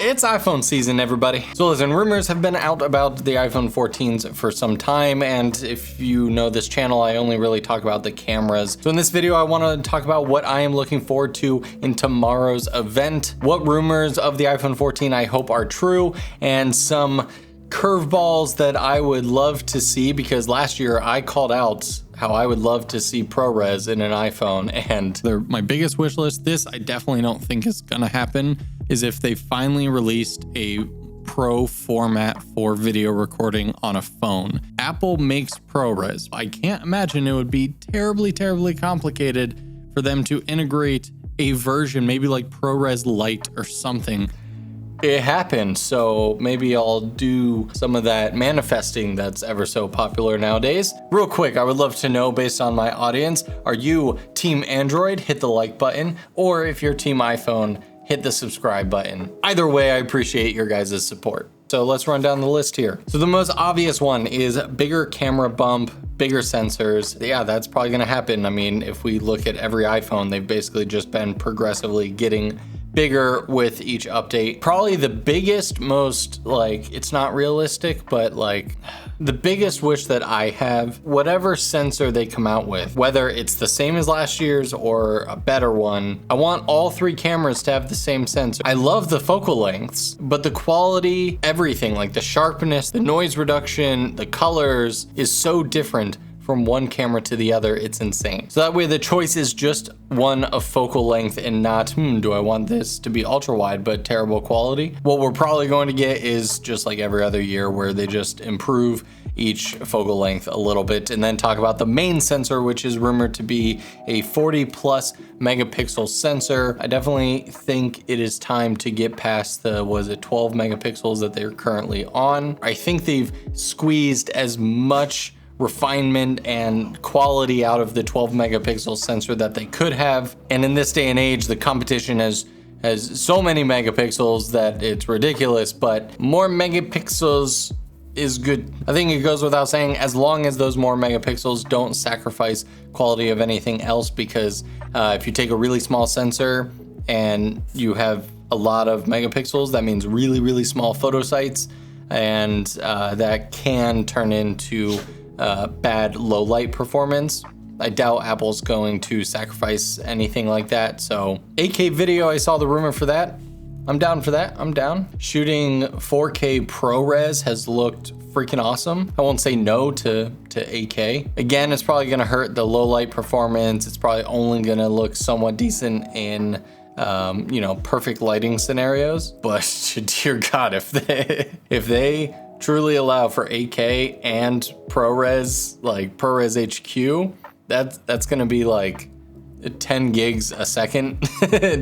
It's iPhone season, everybody. So listen, rumors have been out about the iPhone 14s for some time, and if you know this channel, I only really talk about the cameras. So in this video, I want to talk about what I am looking forward to in tomorrow's event, what rumors of the iPhone 14 I hope are true, and some curveballs that I would love to see, because last year I called out how I would love to see ProRes in an iPhone, and they're my biggest wish list. This I definitely don't think is gonna happen, is if they finally released a pro format for video recording on a phone. Apple makes ProRes. I can't imagine it would be terribly complicated for them to integrate a version, maybe like ProRes Lite or something. It happened, so maybe I'll do some of that manifesting that's ever so popular nowadays. Real quick, I would love to know, based on my audience, are you team Android? Hit the like button, or if you're team iPhone, hit the subscribe button. Either way, I appreciate your guys' support. So let's run down the list here. So the most obvious one is bigger camera bump, bigger sensors. Yeah, that's probably gonna happen. I mean, if we look at every iPhone, they've basically just been progressively getting bigger with each update. Probably the biggest, most, like, it's not realistic, but like the biggest wish that I have, whatever sensor they come out with, whether it's the same as last year's or a better one, I want all three cameras to have the same sensor. I love the focal lengths, but the quality, everything, like the sharpness, the noise reduction, the colors is so different from one camera to the other. It's insane. So that way the choice is just one of focal length and not, do I want this to be ultra wide but terrible quality? What we're probably going to get is just like every other year, where they just improve each focal length a little bit, and then talk about the main sensor, which is rumored to be a 40+ megapixel sensor. I definitely think it is time to get past the, 12 megapixels that they're currently on. I think they've squeezed as much refinement and quality out of the 12 megapixel sensor that they could have. And in this day and age, the competition has so many megapixels that it's ridiculous, but more megapixels is good. I think it goes without saying, as long as those more megapixels don't sacrifice quality of anything else, because if you take a really small sensor and you have a lot of megapixels, that means really small photo sites, and that can turn into bad low light performance. I doubt Apple's going to sacrifice anything like that. So 8K video, I saw the rumor for that. I'm down for that. I'm down. Shooting 4K ProRes has looked freaking awesome. I won't say no to 8K. Again, it's probably gonna hurt the low light performance. It's probably only gonna look somewhat decent in perfect lighting scenarios. But dear God, if they truly allow for 8K and ProRes, like ProRes HQ, that's gonna be like 10 gigs a second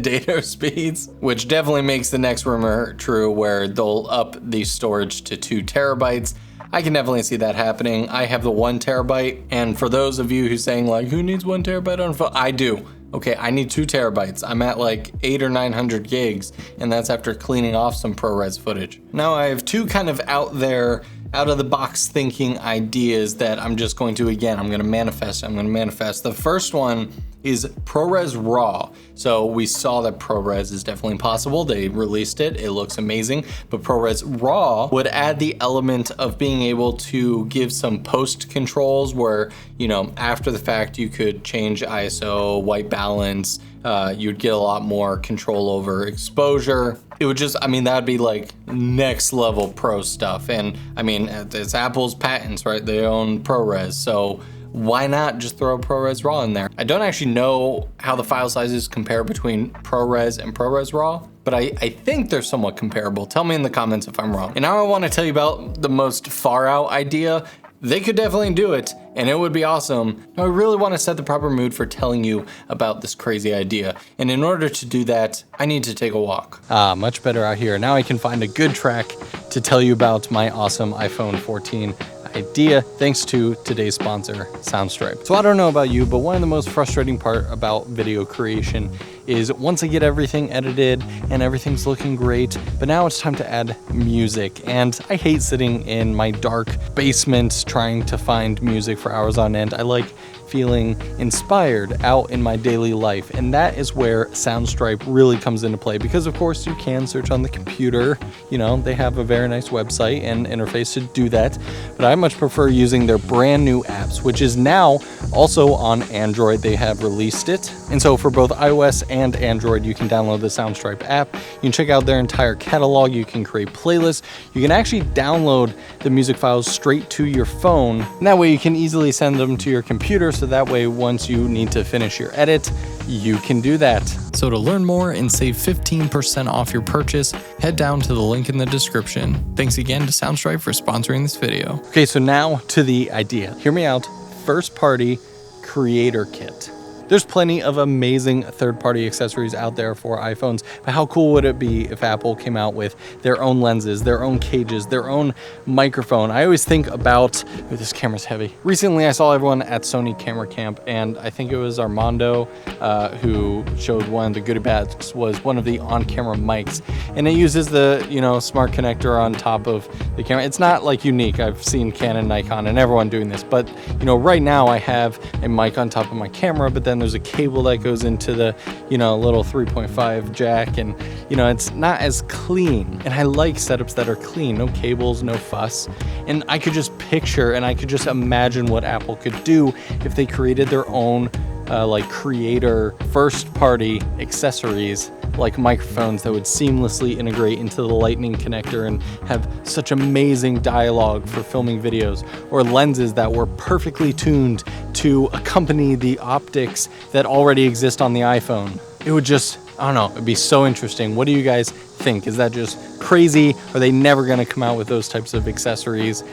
data speeds, which definitely makes the next rumor true, where they'll up the storage to 2 terabytes. I can definitely see that happening. I have the 1 terabyte, and for those of you who's saying like, who needs 1 terabyte on a phone? I do. Okay, I need 2 terabytes. I'm at like 800 or 900 gigs, and that's after cleaning off some ProRes footage. Now I have 2 kind of out there, out of the box thinking ideas that I'm just going to, again, I'm gonna manifest. The first one is ProRes Raw. So we saw that ProRes is definitely possible. They released it, it looks amazing, but ProRes Raw would add the element of being able to give some post controls where, after the fact you could change ISO, white balance, you'd get a lot more control over exposure. It would just, that'd be like next level pro stuff. And it's Apple's patents, right? They own ProRes, so why not just throw ProRes Raw in there? I don't actually know how the file sizes compare between ProRes and ProRes Raw, but I think they're somewhat comparable. Tell me in the comments if I'm wrong. And now I want to tell you about the most far out idea. They could definitely do it, and it would be awesome. I really want to set the proper mood for telling you about this crazy idea. And in order to do that, I need to take a walk. Much better out here. Now I can find a good track to tell you about my awesome iPhone 14 idea, thanks to today's sponsor, Soundstripe. So I don't know about you, but one of the most frustrating part about video creation is once I get everything edited and everything's looking great, but now it's time to add music. And I hate sitting in my dark basement trying to find music for hours on end. I like feeling inspired out in my daily life, and that is where Soundstripe really comes into play, because of course you can search on the computer. You know, they have a very nice website and interface to do that, but I much prefer using their brand new apps, which is now also on Android. They have released it, and so for both iOS and Android you can download the Soundstripe app. You can check out their entire catalog, you can create playlists, you can actually download the music files straight to your phone, and that way you can easily send them to your computer, so that way once you need to finish your edit, you can do that. So to learn more and save 15% off your purchase, head down to the link in the description. Thanks again to Soundstripe for sponsoring this video. Okay, so now to the idea. Hear me out. First party creator kit. There's plenty of amazing third-party accessories out there for iPhones, but how cool would it be if Apple came out with their own lenses, their own cages, their own microphone? I always think about, oh, this camera's heavy. Recently, I saw everyone at Sony Camera Camp, and I think it was Armando who showed one of the goodie bags was one of the on-camera mics, and it uses the, you know, smart connector on top of the camera. It's not like unique. I've seen Canon, Nikon, and everyone doing this, but you know, right now I have a mic on top of my camera, but then there's a cable that goes into the, you know, little 3.5 jack, and you know, it's not as clean, and I like setups that are clean, no cables, no fuss. And I could just picture and I could just imagine what Apple could do if they created their own like creator first party accessories, like microphones that would seamlessly integrate into the lightning connector and have such amazing dialogue for filming videos, or lenses that were perfectly tuned to accompany the optics that already exist on the iPhone. It would just, I don't know, it'd be so interesting. What do you guys think? Is that just crazy? Are they never gonna come out with those types of accessories?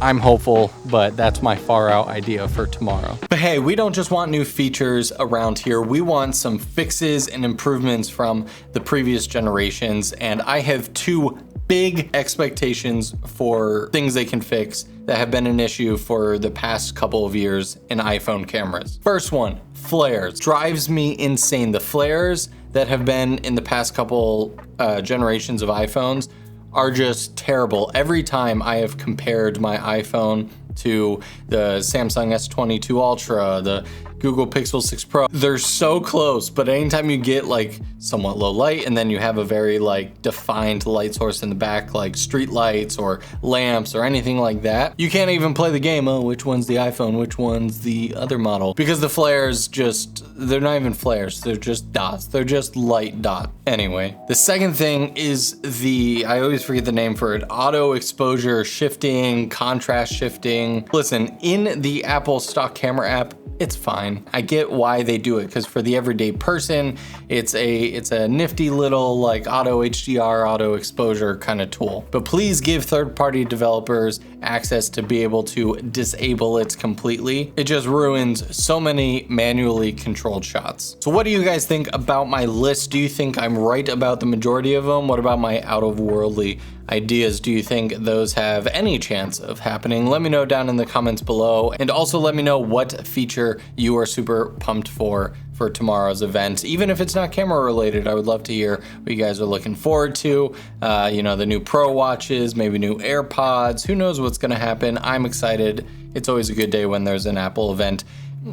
I'm hopeful, but that's my far out idea for tomorrow. But hey, we don't just want new features around here. We want some fixes and improvements from the previous generations, and I have two big expectations for things they can fix that have been an issue for the past couple of years in iPhone cameras. First one, flares. Drives me insane. The flares that have been in the past couple generations of iPhones are just terrible. Every time I have compared my iPhone to the Samsung S22 Ultra, the Google Pixel 6 Pro, they're so close, but anytime you get like somewhat low light and then you have a very like defined light source in the back, like street lights or lamps or anything like that, you can't even play the game. Oh, which one's the iPhone? Which one's the other model? Because the flares just, they're not even flares. They're just dots. They're just light dot. Anyway, the second thing is the, I always forget the name for it, auto exposure shifting, contrast shifting. Listen, in the Apple stock camera app, it's fine. I get why they do it, because for the everyday person, it's a nifty little like auto HDR, auto exposure kind of tool. But please give third-party developers access to be able to disable it completely. It just ruins so many manually controlled shots. So what do you guys think about my list? Do you think I'm right about the majority of them? What about my out-of-worldly ideas? Do you think those have any chance of happening? Let me know down in the comments below, and also let me know what feature you are super pumped for tomorrow's event. Even if it's not camera related, I would love to hear what you guys are looking forward to. You know, the new Pro watches, maybe new AirPods, who knows what's gonna happen. I'm excited. It's always a good day when there's an Apple event,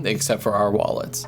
except for our wallets.